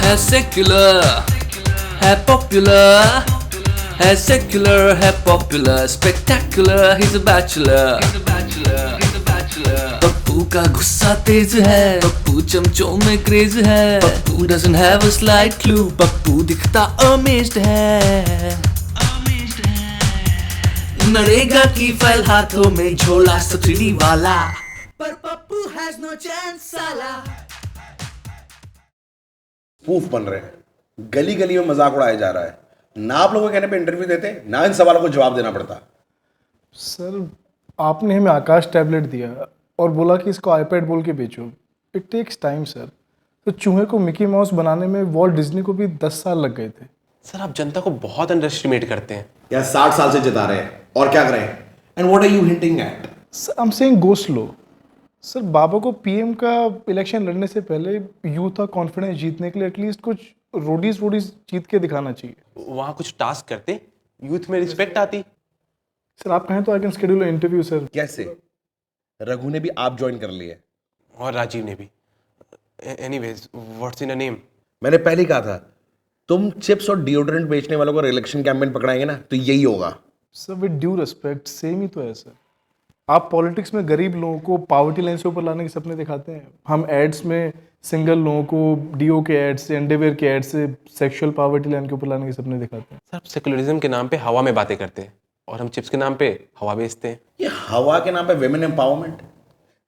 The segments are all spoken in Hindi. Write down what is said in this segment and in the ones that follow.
है सेक्युलर है पॉपुलर है सेक्युलर है popular spectacular he is a bachelor Pappu का गुस्सा तेज है पप्पू चमचों में क्रेज है Pappu doesn't have a slight clue Pappu दिखता अमेज्ड है नरेगा की फाइल हाथों में झोला सब्सिडी वाला पर पप्पू हैज नो चांस साला स्पूफ बन रहे हैं गली गली में मजाक उड़ाया जा रहा है ना आप लोगों के कहने पे इंटरव्यू देते ना इन सवालों को जवाब देना पड़ता। सर आपने हमें आकाश टैबलेट दिया और बोला कि इसको आईपैड बोल के बेचो। It takes time sir. तो चूहे को मिकी माउस बनाने में वॉल्ट डिज्नी को भी 10 साल लग गए थे। सर आप जनता को बहुत अंडर एस्टिमेट करते हैं। यार 60 साल से जिता रहे हैं और क्या करें। And what are you hinting at? Sir I am saying go slow. Sir बाबा को पीएम का इलेक्शन लड़ने से पहले यूथ का कॉन्फिडेंस जीतने के लिए एटलीस्ट कुछ रोडीज जीत के दिखाना चाहिए। वहाँ कुछ टास्क करते यूथ में रिस्पेक्ट आती। सर आप कहें तो I can schedule interview sir. कैसे? रघु ने भी आप ज्वाइन कर लिए और राजीव ने भी। Anyways what's in a name? मैंने पहले ही कहा था तुम चिप्स और डिओड्रेंट बेचने वालों को इलेक्शन कैंपेन पकड़ाएंगे ना तो यही होगा। Sir with due respect same ही तो है सर। आप पॉलिटिक्स में गरीब लोगों को पावर्टी लाइन से ऊपर लाने के सपने दिखाते हैं। हम एड्स में सिंगल लोगों को डीओ के एड से अंडरवेयर के एड से सेक्सुअल पावर्टी लाइन के ऊपर लाने के सपने दिखाते हैं। सर सेकुलरिज्म के नाम पे हवा में बातें करते हैं और हम चिप्स के नाम पे हवा बेचते हैं। ये हवा के नाम पे विमेन एम्पावरमेंट।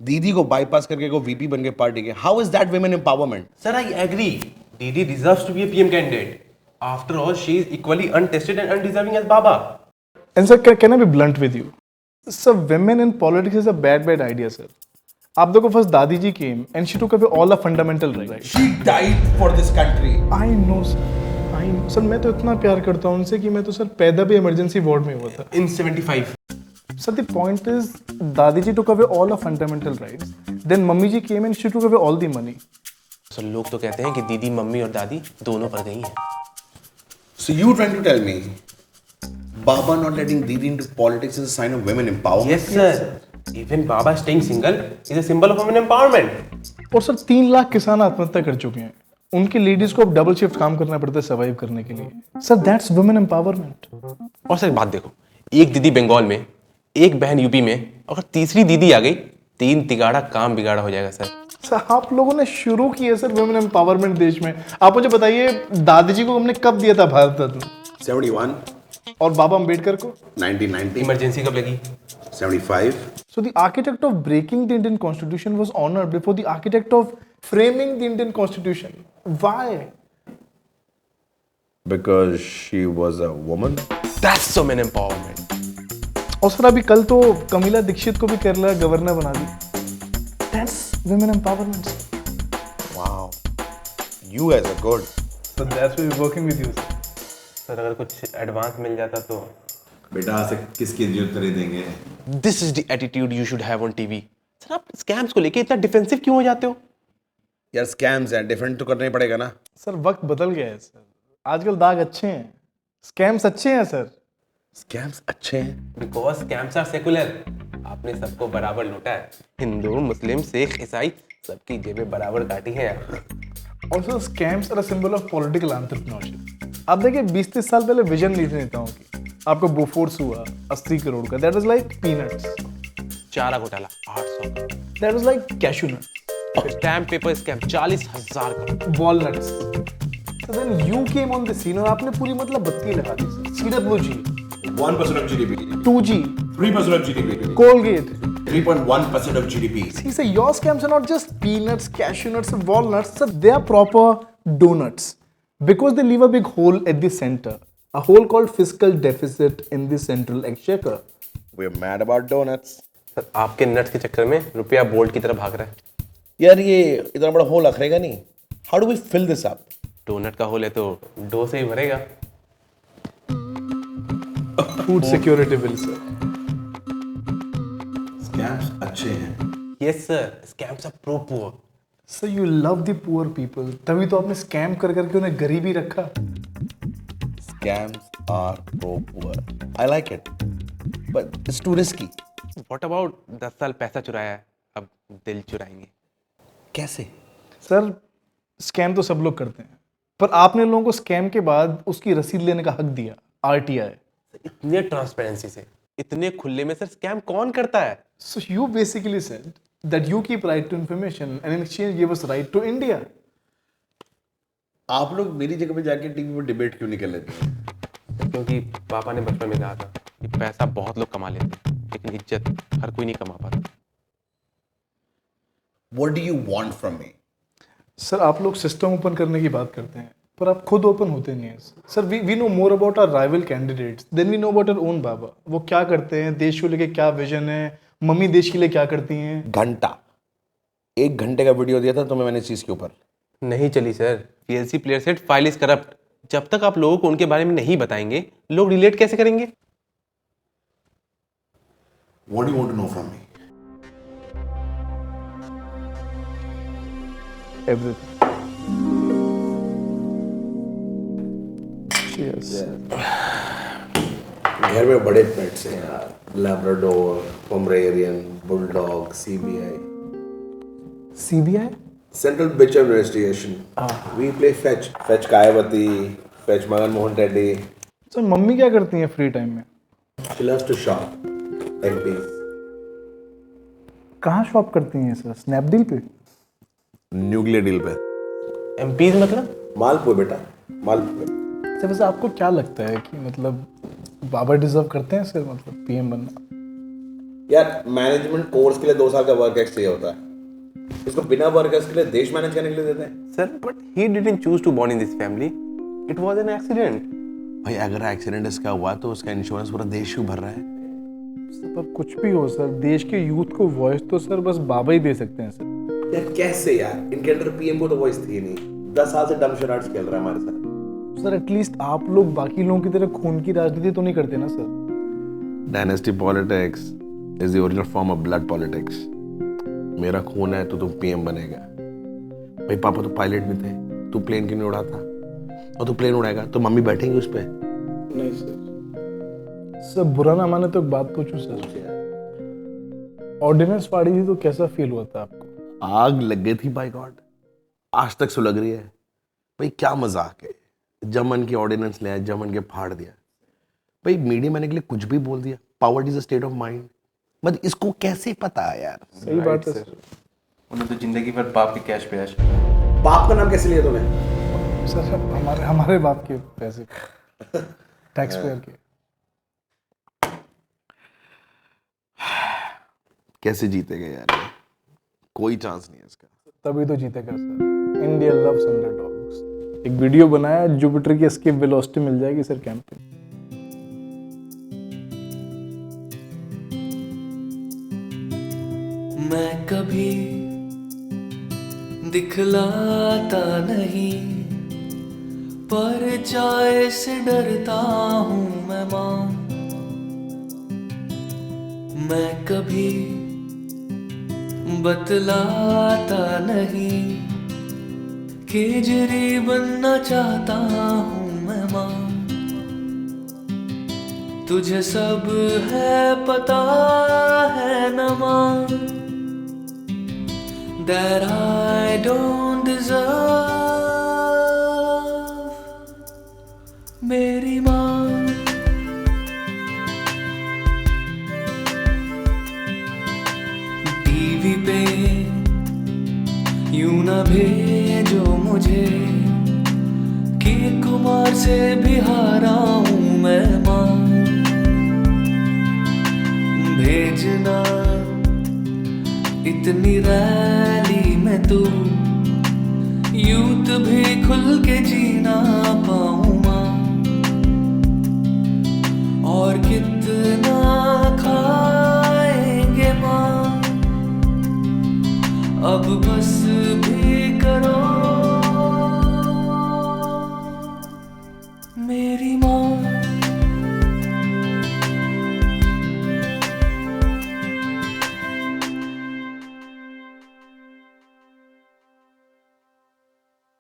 दीदी को बाईपास करके को वीपी बन के पार्टी के। How is that women empowerment? Sir I agree Didi deserves to be a PM candidate. After all she is equally untested and undeserving as baba. And sir can I be blunt with you? Sir women in politics is a bad idea sir. आप देखो फर्स्ट दादी जी came and she took away all the fundamental rights. She died for this country. I know sir. I know. Sir मैं तो इतना प्यार करता हूँ उनसे कि मैं तो सर पैदा भी इमरजेंसी वार्ड में हुआ था। In 75. Sir the point is dadi ji took away all the fundamental rights. Then mummy ji came and she took away all the money. Sir लोग तो कहते हैं कि दीदी मम्मी और दादी दोनों पर गई हैं। So you trying to tell me Baba not letting Didi into politics is a sign of women empowerment? Yes sir. Even Baba staying single is a symbol of women empowerment. और सर 3 लाख किसान आत्महत्या कर चुके हैं। उनकी लेडीज को अब डबल शिफ्ट काम करना पड़ता है सर्वाइव करने के लिए। Sir that's women empowerment. और सर बात देखो एक दीदी बंगाल में एक बहन यूपी में अगर तीसरी दीदी आ गई 3 तिगाड़ा काम बिगाड़ा हो जाएगा सर। सर आप लोगों ने शुरू की है सर वुमेन एम्पावरमेंट देश में। आप मुझे बताइए दादी जी को हमने कब दिया था भारत रत्न? 71. और बाबा अम्बेडकर को 1990. इमरजेंसी कब लगी? 75. So the architect of breaking the Indian Constitution was honored before the architect of framing the Indian Constitution. Why? Because she was a woman. That's women empowerment. और सर अभी कल तो कमिला दीक्षित को भी केरला गवर्नर बना दी। That's women empowerment. Wow. You guys are good. So that's why we're working with you, sir. Sir अगर कुछ एडवांस मिल जाता तो। बेटा से किसकी जरूरत देंगे? This is the attitude you should have on TV. Sir आप स्कैम्स को लेके इतना डिफेंसिव क्यों हो जाते हो? यार स्कैम्स हैं डिफरेंट तो करना ही पड़ेगा ना। सर वक्त बदल गया है सर। आजकल दाग अच्छे हैं, स्कैम्स अच्छे हैं सर। स्कैम्स अच्छे हैं बिकॉज स्कैम्स आर सेकुलर। आपने सबको बराबर लूटा है। हिंदू मुस्लिम सिख ईसाई सबकी जेबें बराबर काटी है। और sir scams are a symbol of political entrepreneurship. आप देखिए 20-30 साल पहले विजन लीड नेताओं की आपको बोफोर्स हुआ 80 करोड़ का, दैट वाज लाइक पीनट्स। चारा घोटाला 800 crore, that was like cashew nut. Stamp paper scam 40,000 crore, walnuts. So then you came on the scene और आपने पूरी मतलब बत्ती लगा दी। CWG 1% of GDP. 2G 3% of GDP. Colgate 3.1% of GDP. See, so your scams are not just peanuts, cashew nuts, and walnuts. So they are proper donuts because they leave a big hole at the center, a hole called fiscal deficit in the central exchequer. We're mad about donuts. Sir आपके नट्स के चक्कर में रुपया बोल्ट की तरफ भाग रहा है। यार ये इतना बड़ा होल अखरेगा नहीं। How do we fill this up? Donut का होल है तो डो से ही भरेगा। Food security bill, sir. Scams अच्छे हैं। Yes sir scams are pro poor. So you love the poor people. तभी तो आपने स्कैम कर करके उन्हें गरीबी रखा। Scams are pro poor. I like it, but it's too risky. What about 10 साल पैसा चुराया है अब दिल चुराएंगे? कैसे? सर स्कैम तो सब लोग करते हैं, पर आपने लोगों को स्कैम के बाद उसकी रसीद लेने का हक दिया, RTI। इतने ट्रांसपेरेंसी से, इतने खुले में सर स्कैम कौन करता है? So you basically said that you keep right to information and in exchange gave us right to India. आप लोग मेरी जगह पे जाके टीवी पर डिबेट क्यों नहीं कर लेते हैं? क्योंकि पापा ने बचपन में कहा था कि पैसा बहुत लोग कमा लेते हैं लेकिन इज्जत हर कोई नहीं कमा पाता। What do you want from me? Sir आप लोग सिस्टम ओपन करने की बात करते हैं पर आप खुद ओपन होते नहीं हैं sir. We know more about our rival candidates than we know about our own baba. वो क्या करते हैं, देश को लेके क्या विजन है, मम्मी देश के लिए क्या करती हैं। 1 घंटे का वीडियो दिया था तुम्हें मैंने इस चीज के ऊपर। नहीं चली sir. PLC player set file is corrupt. जब तक आप लोगों को उनके बारे में नहीं बताएंगे लोग रिलेट कैसे करेंगे? What do you want to know from me? Everything. Yes. घर में बड़े पेट्स हैं यार, Labrador, Pomeranian, bulldog, CBI। CBI? Central Bitch Investigation. We play fetch. Fetch Kayawati, fetch Magan Mohan Reddy. Sir mummy क्या करती हैं फ्री टाइम में? She loves to shop. MPs. कहाँ शॉप करती हैं सर? स्नैपडील पे? न्यूक्लियर डील पे। MPs मतलब? मालपुर बेटा, मालपुर। सर वैसे आपको क्या लगता है कि मतलब बाबा डिजर्व करते हैं सर मतलब PM बनना? यार मैनेजमेंट कोर्स के लिए 2 साल का वर्क एक्स चाहिए होता है। इसको बिना वर्क एक्स के लिए देश मैनेज करने के लिए देते हैं। Sir but he didn't choose to born in this family, it was an accident. भाई अगर एक्सीडेंट इसका हुआ तो उसका इंश्योरेंस पूरा देश क्यों भर रहा है? सर पर कुछ भी हो सर, देश के यूथ को वॉइस तो सर बस बाबा ही दे सकते हैं सर। यार कैसे यार, इनके अंडर PM को तो वॉइस थी नहीं। 10 साल से डम शराड्स खेल रहा है हमारे साथ। सर एटलीस्ट आप लोग बाकी लोगों की तरह खून की राजनीति तो नहीं करते ना sir? Dynasty politics is the original form of blood politics. मेरा खून है तो तुम PM बनेगा। भाई पापा तो पायलट भी थे, तू प्लेन क्यों नहीं उड़ाता? और तू प्लेन उड़ाएगा तो मम्मी बैठेंगी उस पे? नहीं सर। सर बुरा ना माने तो एक बात पूछूं सर, ऑर्डिनेंस फाड़ी थी तो कैसा फील हुआ था आपको? आग लग गई थी बाय गॉड, आज तक सुलग रही है। भाई क्या मजाक है, जमन की ऑर्डिनेंस ले आया, जमन के फाड़ दिया। भाई मीडिया मैंने के लिए कुछ भी बोल दिया। Power is a state of mind. But इसको कैसे पता है यार? सही बात है सर। उन्हें तो जिंदगी भर बाप के कैश पे ऐश। बाप का नाम कैसे लिया तूने? सर हमारे बाप के पैसे टैक्स पेयर के। कैसे जीतेगा यार? कोई चांस नहीं है इसका। तभी तो जीतेगा सर। India loves underdogs. एक वीडियो बनाया, जुपिटर की एस्केप वेलोसिटी मिल जाएगी सर कैंप पे। मैं कभी दिखलाता नहीं, परछाए से डरता हूँ मैं माँ। मैं कभी बतलाता नहीं, केजरी बनना चाहता हूँ मैं माँ। तुझे सब है पता है न माँ, that I don't deserve मेरी माँ। टीवी पे यूं ना भेजो मुझे कि कुमार से भी हारा हूँ मैं माँ। भेजना इतनी रैली में तू यूथ भी खुल के जीना पाऊँ माँ। और कितना खाएंगे माँ, अब बस भी करो